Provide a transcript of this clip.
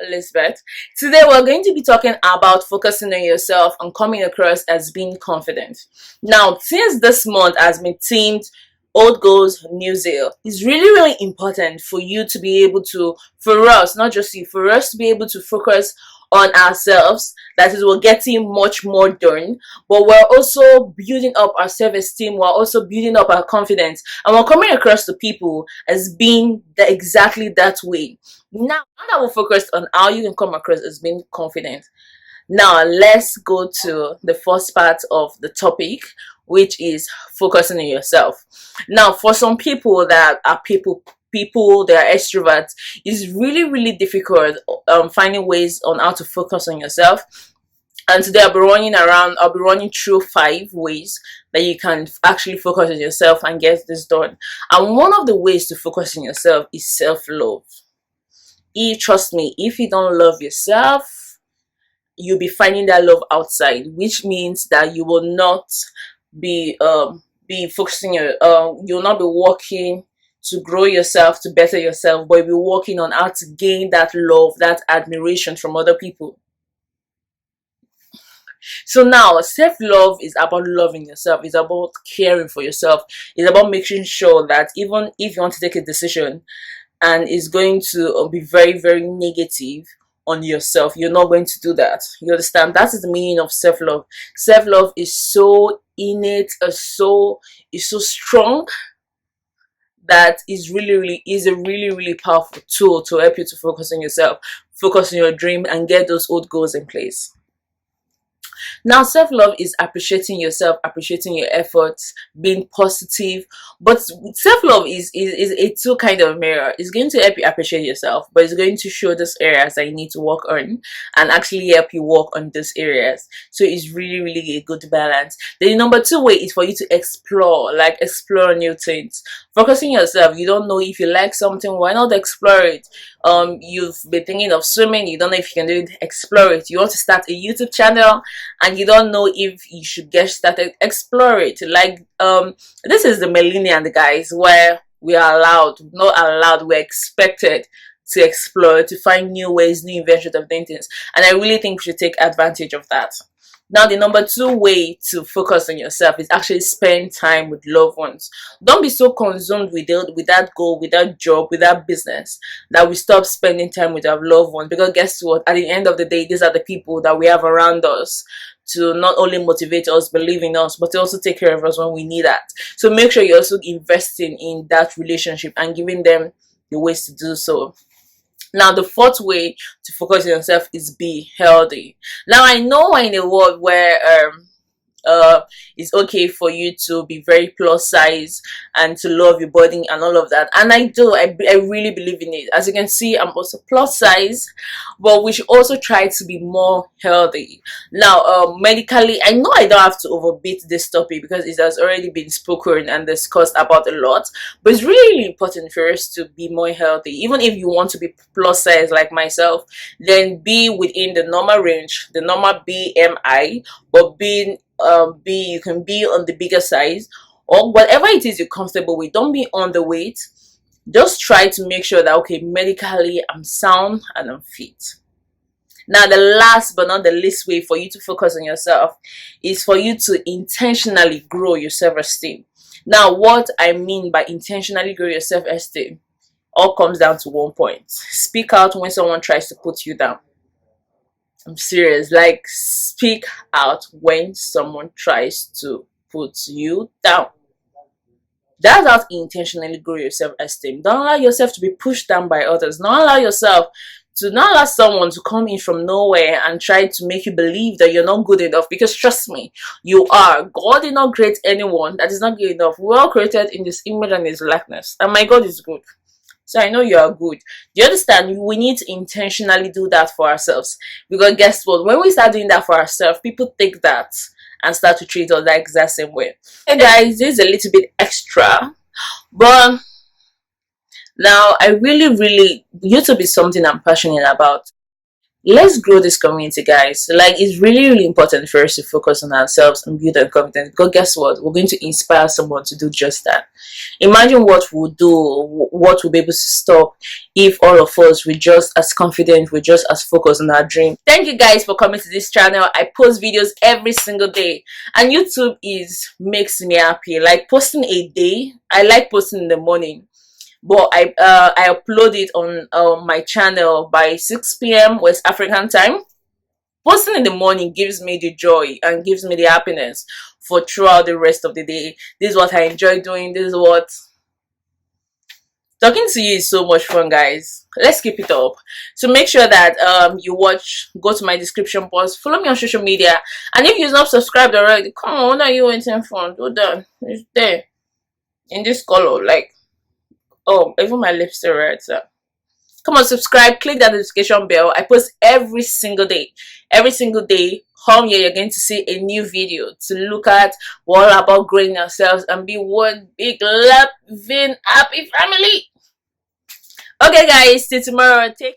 Elizabeth. Today we're going to be talking about focusing on yourself and coming across as being confident. Now, since this month has been themed old goals, new zeal, it's really important for you to be able to, for us, not just you, for us to be able to focus on ourselves. That is, we're getting much more done, but we're also building up our self-esteem, we're also building up our confidence, and we're coming across to people as being exactly that way. Now that we're focused on how you can come across as being confident, now let's go to the first part of the topic, which is focusing on yourself. Now, for some people that are people that are extroverts, it's really difficult finding ways on how to focus on yourself. And today I'll be running through 5 ways that you can actually focus on yourself and get this done. And one of the ways to focus on yourself is self-love. Trust me, if you don't love yourself, you'll be finding that love outside, which means that you will not be focusing you'll not be working to grow yourself, to better yourself, but you'll be working on how to gain that love, that admiration from other people. So now, self-love is about loving yourself. It's about caring for yourself. It's about making sure that even if you want to take a decision and it's going to be very negative on yourself, you're not going to do that. You understand? That is the meaning of self-love. Self-love is so innate, is so strong, that is a really powerful tool to help you to focus on yourself, focus on your dream, and get those old goals in place. Now, self-love is appreciating yourself, appreciating your efforts, being positive. But self-love is a two kind of mirror. It's going to help you appreciate yourself, but it's going to show those areas that you need to work on and actually help you work on those areas. So it's really a good balance. The number 2 way is for you to explore new things. Focusing on yourself. You don't know if you like something, why not explore it? You've been thinking of swimming, you don't know if you can do it, explore it. You want to start a YouTube channel and you don't know if you should get started, explore it. This is the millennial, guys, where we are we're expected to explore, to find new ways, new inventions of doing things, and I really think we should take advantage of that. Now, the number 2 way to focus on yourself is actually spend time with loved ones. Don't be so consumed with that goal, with that job, with that business, that we stop spending time with our loved ones. Because guess what? At the end of the day, these are the people that we have around us to not only motivate us, believe in us, but to also take care of us when we need that. So make sure you're also investing in that relationship and giving them the ways to do so. Now, the 4th way to focus on yourself is be healthy. Now, I know we're in a world where it's okay for you to be very plus size and to love your body and all of that, and I really believe in it. As you can see, I'm also plus size, but we should also try to be more healthy. Now, medically, I know I don't have to overbeat this topic because it has already been spoken and discussed about a lot, but it's really important for us to be more healthy. Even if you want to be plus size like myself, then be within the normal range, the normal BMI, but you can be on the bigger size, or whatever it is you're comfortable with. Don't be on the weight. Just try to make sure that, okay, medically I'm sound and I'm fit. Now, the last but not the least way for you to focus on yourself is for you to intentionally grow your self-esteem. Now, what I mean by intentionally grow your self-esteem all comes down to one point: speak out when someone tries to put you down. I'm serious. Speak out when someone tries to put you down. That's how to intentionally grow your self-esteem. Don't allow yourself to be pushed down by others. Don't allow someone to come in from nowhere and try to make you believe that you're not good enough. Because trust me, you are. God did not create anyone that is not good enough. We're all created in His image and His likeness, and my God is good. So I know you are good. Do you understand? We need to intentionally do that for ourselves. Because guess what? When we start doing that for ourselves, people take that and start to treat us the exact same way. Hey guys, this is a little bit extra, but now I really YouTube is something I'm passionate about. Let's grow this community, guys. Like, it's really, really important for us to focus on ourselves and build our confidence, because guess what, we're going to inspire someone to do just that. Imagine what we'll do, what we'll be able to stop if all of us were just as confident, we're just as focused on our dream. Thank you guys for coming to this channel. I post videos every single day, and YouTube makes me happy. Like, posting a day, I like posting in the morning, but I upload it on my channel by 6 p.m. West African time. Posting in the morning gives me the joy and gives me the happiness for throughout the rest of the day. This is what I enjoy doing. This is what talking to you is so much fun, guys. Let's keep it up. So make sure that you go to my description box, follow me on social media, and if you're not subscribed already, come on, what are you waiting for? Do that. It's there in this color, like, oh, even my lips are red. So come on, subscribe, click that notification bell. I post every single day. Every single day, home here, you're going to see a new video to look at. We're all about growing ourselves and be one big, loving, happy family. Okay, guys, see you tomorrow. Take